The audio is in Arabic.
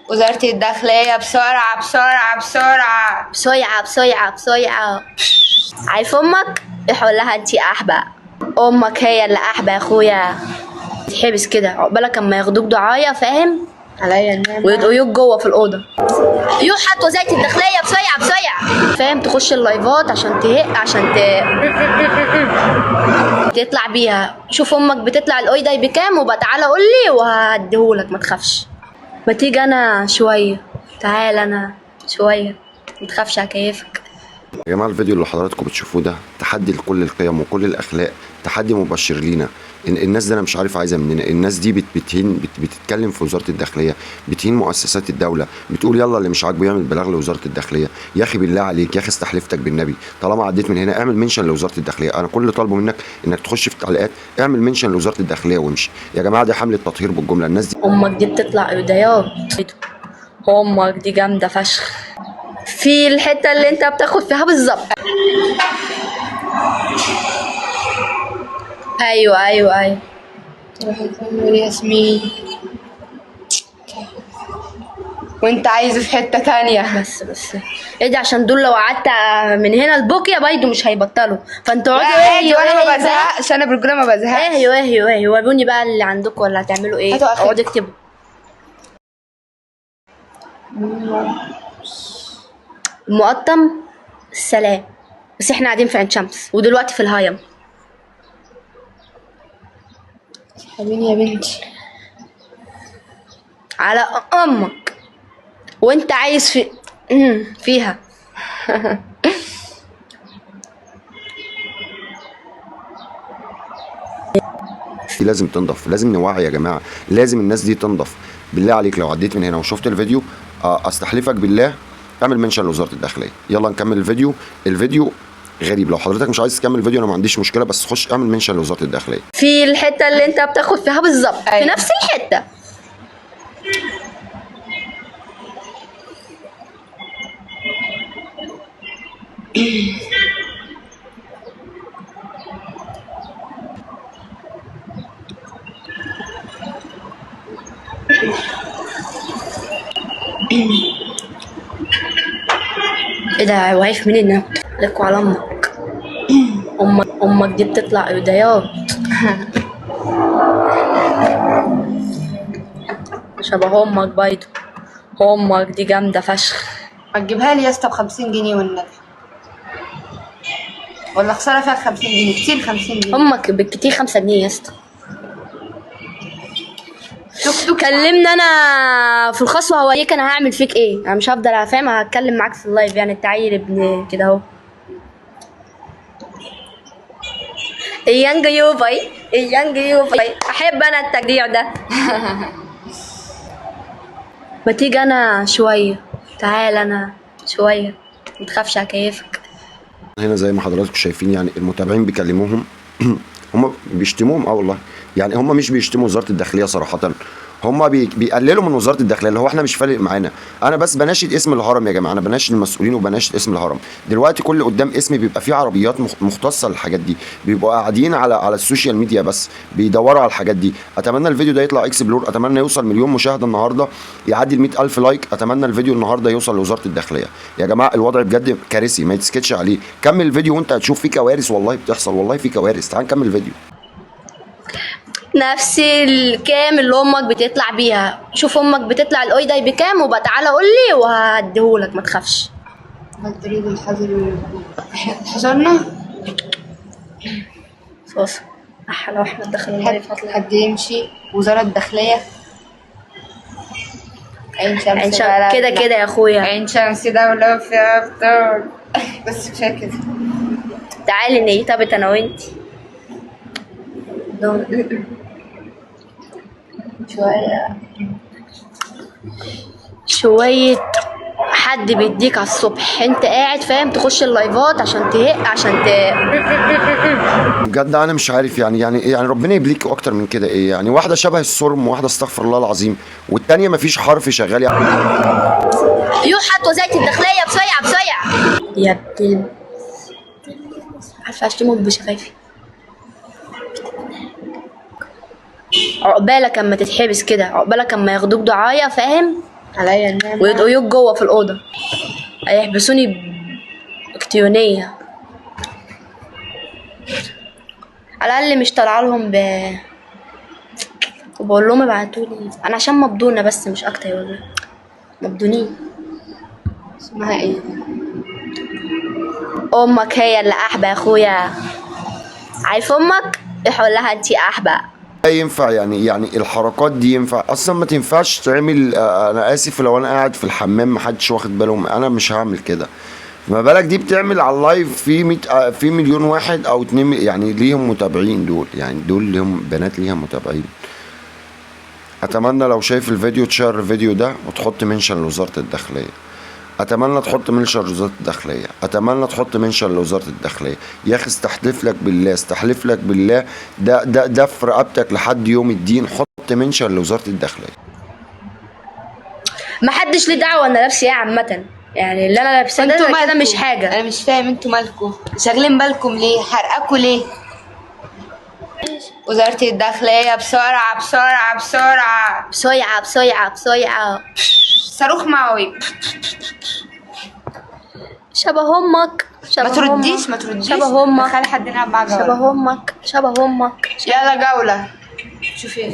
وزارة الداخلية بسرعة بسرعة بسرعة بسرعة بسرعة بسرعة. عارف امك؟ اقول لها انتي احبق. امك هي اللي احبق يا اخويا. تحبس كده عقبالك اما ياخدوك دعاية، فاهم؟ عليا النعمة. ويدقيوك جوه في الاوضه. يوحد وزارة الداخلية بسرعة بسرعة، فاهم؟ تخش اللايفات عشان تطلع بيها. شوف امك بتطلع الاويداي بكام وبقى تعالى قول لي وهديهولك، ما تخافش. ما تيجي انا شويه، تعال انا شويه، ما تخافش هكيفك. يا جماعة الفيديو اللي حضراتكم بتشوفوه ده تحدي لكل القيم وكل الأخلاق، تحدي مبشر لينا. الناس دي أنا مش عارف عايزة مننا. الناس دي بتهين، بتتكلم في وزارة الداخلية، بتهين مؤسسات الدولة، بتقول يلا اللي مش عاجبه يعمل بلاغ لوزارة الداخلية. يا أخي بالله عليك، يا أخي استحلفتك بالنبي، طالما عديت من هنا اعمل منشن لوزارة الداخلية. أنا كل اللي طالبه منك إنك تخش في التعليقات اعمل منشن لوزارة الداخلية وامشي. يا جماعة دي حملة تطهير بالجملة. الناس دي امك دي بتطلع ايديات، امك دي جامده فشخ في الحته اللي انت بتاخد فيها بالظبط. ايوه روح تكمل ياسمين، وانت عايزه في حتة تانية. بس ايه ده؟ عشان دول لو قعدت من هنا لبكره بايدو مش هيبطلوا، فانتوا لا اقعدوا عادي، وانا ما بزهقش، انا بالجرة ما بزهقش. اهيوا وروني بقى اللي عندكم ولا هتعملوا ايه. هاتوا آخر. اقعدوا اكتبوا. المقطم السلام، بس احنا قاعدين في عين شمس ودلوقتي في الهايم. حبيبي يا بنتي على امك وانت عايز فيها. دي لازم تنضف، لازم نوعي يا جماعه، لازم الناس دي تنضف. بالله عليك لو عديت من هنا وشفت الفيديو استحلفك بالله اعمل منشن لوزاره الداخليه. يلا نكمل الفيديو. الفيديو غريب، لو حضرتك مش عايز تكمل الفيديو انا ما عنديش مشكله، بس خش اعمل منشن لوزاره الداخليه في الحته اللي انت بتاخد فيها بالظبط. أيوة. في نفس الحته. ايه ده؟ وعايش منين انا؟ لك وعلى امك. امك دي بتطلع ايديات. شبه امك بايدو. امك دي جامده فشخ. ما تجيبها لي يا اسطى ب50 جنيه والنبي، ولا خسارة فيها 50 جنيه كتير. 50 جنيه امك بالكتير 5 جنيه يا اسطى. كلمنا انا في الخاص وهوريك انا هعمل فيك ايه. انا مش هفضل فاهم، هتكلم معاك في اللايف يعني. التعير ابن كده اهو. اليانج يوفي احب انا التجديع ده. ما تيجي انا شويه، تعال انا شويه، ما تخافش هكيفك. هنا زي ما حضراتكم شايفين يعني المتابعين بيكلموهم. هم بيشتموهم والله. يعني هم مش بيشتموا وزاره الداخليه صراحه، هم بيقللوا من وزاره الداخليه اللي هو احنا مش فارق معانا. انا بس بناشد اسم الهرم يا جماعه، انا بناشد المسؤولين وبناشد اسم الهرم. دلوقتي كل قدام اسم بيبقى فيه عربيات مختصه للحاجات دي، بيبقوا قاعدين على السوشيال ميديا بس بيدوروا على الحاجات دي. اتمنى الفيديو ده يطلع اكسبلور، اتمنى يوصل مليون مشاهده النهارده، يعدي ال 100,000 لايك. اتمنى الفيديو النهارده يوصل لوزاره الداخليه. يا جماعه الوضع بجد كارثي، ما يتسكتش عليه. كمل الفيديو وانت هتشوف في كوارث والله بتحصل، والله في كوارث. تعال نكمل الفيديو. نفس الكام اللي امك بتطلع بيها. شوف امك بتطلع الاويداي بكام وبقى تعالى قول لي وهديهولك، ما تخافش. هل تريد الحذر؟ حذرنا صوص احلى واحنا دخلنا اللايف. حد يمشي وزارة الداخلية عين شمس كده كده يا اخويا. عين شمس دولة فيها افطار. بس كفاية كده. تعالي نيتابت انا وانتي. شوية حد بيديك على الصبح، انت قاعد فاهم تخش اللايفات عشان بجد انا مش عارف يعني ربنا يبليك اكتر من كده ايه يعني. واحده شبه السرم، وواحده استغفر الله العظيم، والتانيه مفيش حرف شغال يعني. يوحد وزارة الداخلية بسرعة يا ابني. عارفه اشتمهم بشفايفي. عقبالك اما تتحبس كده، عقبالك اما ياخدوك دعاية، فاهم؟ عليا النعمة. ويدقيوك جوه في الأوضة، هيحبسوني بكتيونية. على الأقل مش طالعة لهم وبقول لهم ابعتولي أنا عشان مبدونة بس مش أكتر والله. مبدونين. اسمها ايه؟ أمك هي اللي أحبى يا أخويا. عارف أمك؟ يقول لها أنتي أحبى. ينفع يعني الحركات دي ينفع اصلا ما تنفعش تعمل. انا اسف لو انا قاعد في الحمام محدش واخد باله، انا مش هعمل كده. ما بالك دي بتعمل على اللايف في مليون واحد او 2 يعني ليهم متابعين دول، يعني دول ليهم بنات ليها متابعين. اتمنى لو شايف الفيديو تشير الفيديو ده وتحط منشن لوزارة الداخلية. اتمنى تحط منشن لوزارة الداخلية. اتمنى تحط منشن لوزارة الداخلية. يا اخي استحلف لك بالله، استحلف لك بالله، ده في رقبتك لحد يوم الدين. حط منشن لوزارة الداخلية. محدش ليه دعوة أنا لابسة إيه عامة، يعني اللي أنا لابساه ده كده مش حاجة. انا مش فاهم انتوا مالكم شاغلين بالكم ليه؟ حرقكوا ليه؟ وزارة الداخلية بسرعة بسرعة بسرعة. بسيعة بسيعة بسيعة. صاروخ معوي. شبه أمك. ما ترديش ما ترديش. شبه أمك. خلي حد يلعب مع جولة. شبه أمك. شبه أمك. يلا جولة. شوفي